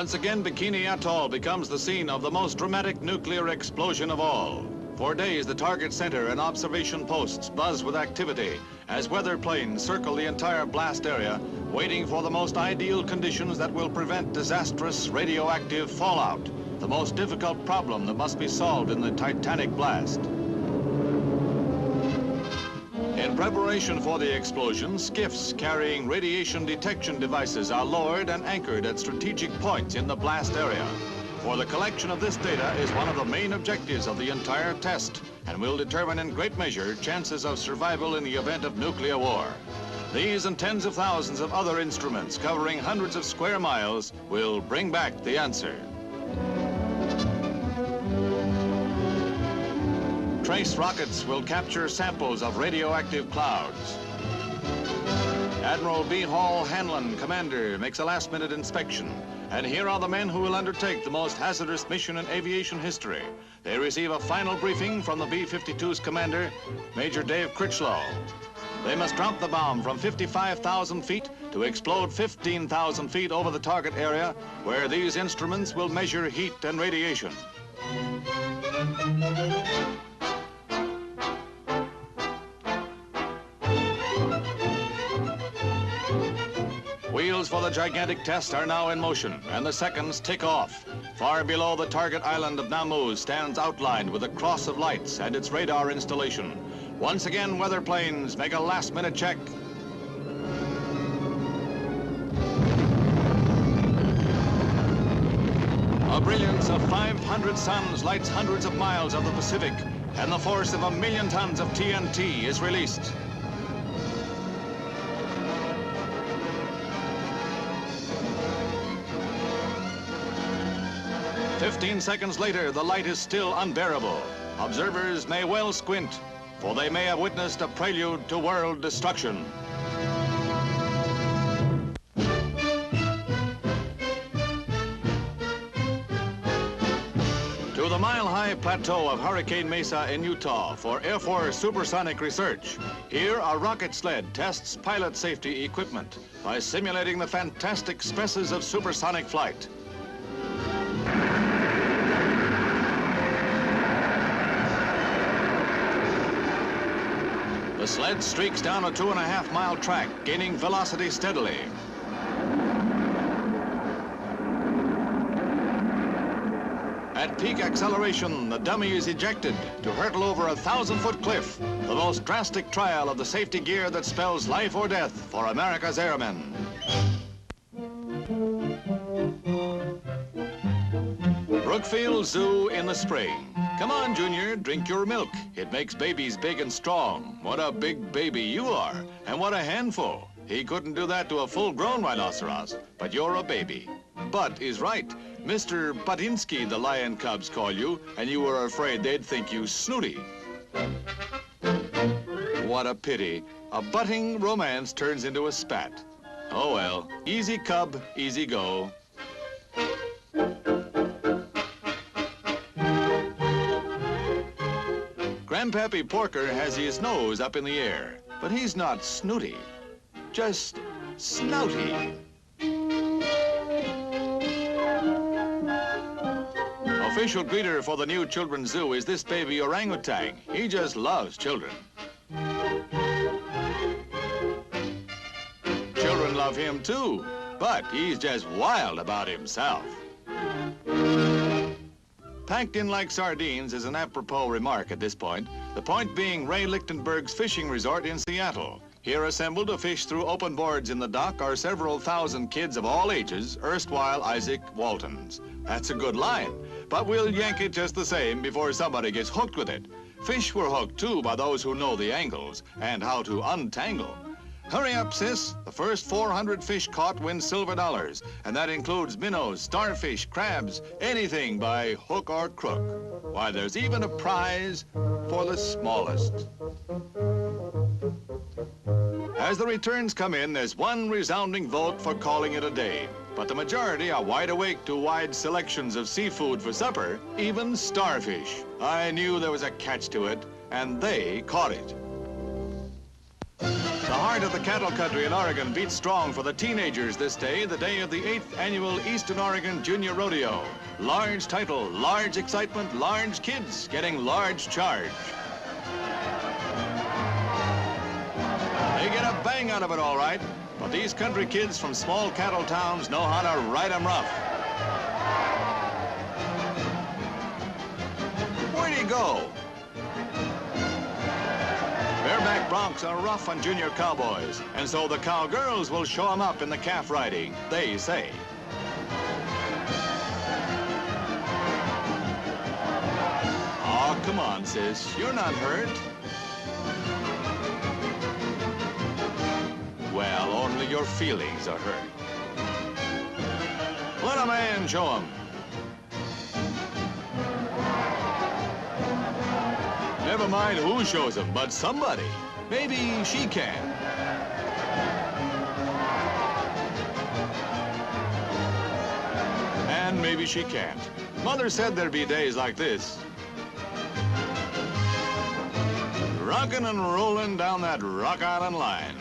Once again, Bikini Atoll becomes the scene of the most dramatic nuclear explosion of all. For days, the target center and observation posts buzz with activity as weather planes circle the entire blast area, waiting for the most ideal conditions that will prevent disastrous radioactive fallout, the most difficult problem that must be solved in the Titanic blast. In preparation for the explosion, skiffs carrying radiation detection devices are lowered and anchored at strategic points in the blast area. For the collection of this data is one of the main objectives of the entire test and will determine in great measure chances of survival in the event of nuclear war. These and tens of thousands of other instruments covering hundreds of square miles will bring back the answer. Trace rockets will capture samples of radioactive clouds. Admiral B. Hall Hanlon, commander, makes a last-minute inspection. And here are the men who will undertake the most hazardous mission in aviation history. They receive a final briefing from the B-52's commander, Major Dave Critchlow. They must drop the bomb from 55,000 feet to explode 15,000 feet over the target area, where these instruments will measure heat and radiation. Wheels for the gigantic test are now in motion, and the seconds tick off. Far below the target island of Namu stands outlined with a cross of lights and its radar installation. Once again, weather planes make a last-minute check. A brilliance of 500 suns lights hundreds of miles of the Pacific, and the force of 1,000,000 tons of TNT is released. "15 seconds later, the light is still unbearable. Observers may well squint, for they may have witnessed a prelude to world destruction. To the mile-high plateau of Hurricane Mesa in Utah for Air Force supersonic research. Here, a rocket sled tests pilot safety equipment by simulating the fantastic stresses of supersonic flight. The sled streaks down a 2.5-mile track, gaining velocity steadily. At peak acceleration, the dummy is ejected to hurtle over a 1,000-foot cliff, the most drastic trial of the safety gear that spells life or death for America's airmen. Brookfield Zoo in the spring. Come on, Junior, drink your milk. It makes babies big and strong. What a big baby you are, and what a handful. He couldn't do that to a full-grown rhinoceros, but you're a baby. But is right. Mr. Butinsky, the lion cubs call you, and you were afraid they'd think you snooty. What a pity. A butting romance turns into a spat. Oh well, easy cub, easy go. Grandpappy Porker has his nose up in the air, but he's not snooty, just snouty. Official greeter for the new children's zoo is this baby orangutan. He just loves children. Children love him too, but he's just wild about himself. Packed in like sardines is an apropos remark at this point, the point being Ray Lichtenberg's fishing resort in Seattle. Here assembled to fish through open boards in the dock are several thousand kids of all ages, erstwhile Isaac Waltons. That's a good line, but we'll yank it just the same before somebody gets hooked with it. Fish were hooked too by those who know the angles and how to untangle. Hurry up, sis. The first 400 fish caught win silver dollars, and that includes minnows, starfish, crabs, anything by hook or crook. Why, there's even a prize for the smallest. As the returns come in, there's one resounding vote for calling it a day. But the majority are wide awake to wide selections of seafood for supper, even starfish. I knew there was a catch to it, and they caught it. The heart of the cattle country in Oregon beats strong for the teenagers this day, the day of the 8th annual Eastern Oregon Junior Rodeo. Large title, large excitement, large kids getting large charge. They get a bang out of it all right, but these country kids from small cattle towns know how to ride 'em rough. Where'd he go? Bareback broncs are rough on junior cowboys, and so the cowgirls will show 'em up in the calf riding, they say. Oh, come on, sis, you're not hurt. Well, only your feelings are hurt. Let a man show 'em. Never mind who shows him, but somebody. Maybe she can. And maybe she can't. Mother said there'd be days like this. Rockin' and rollin' down that Rock Island line.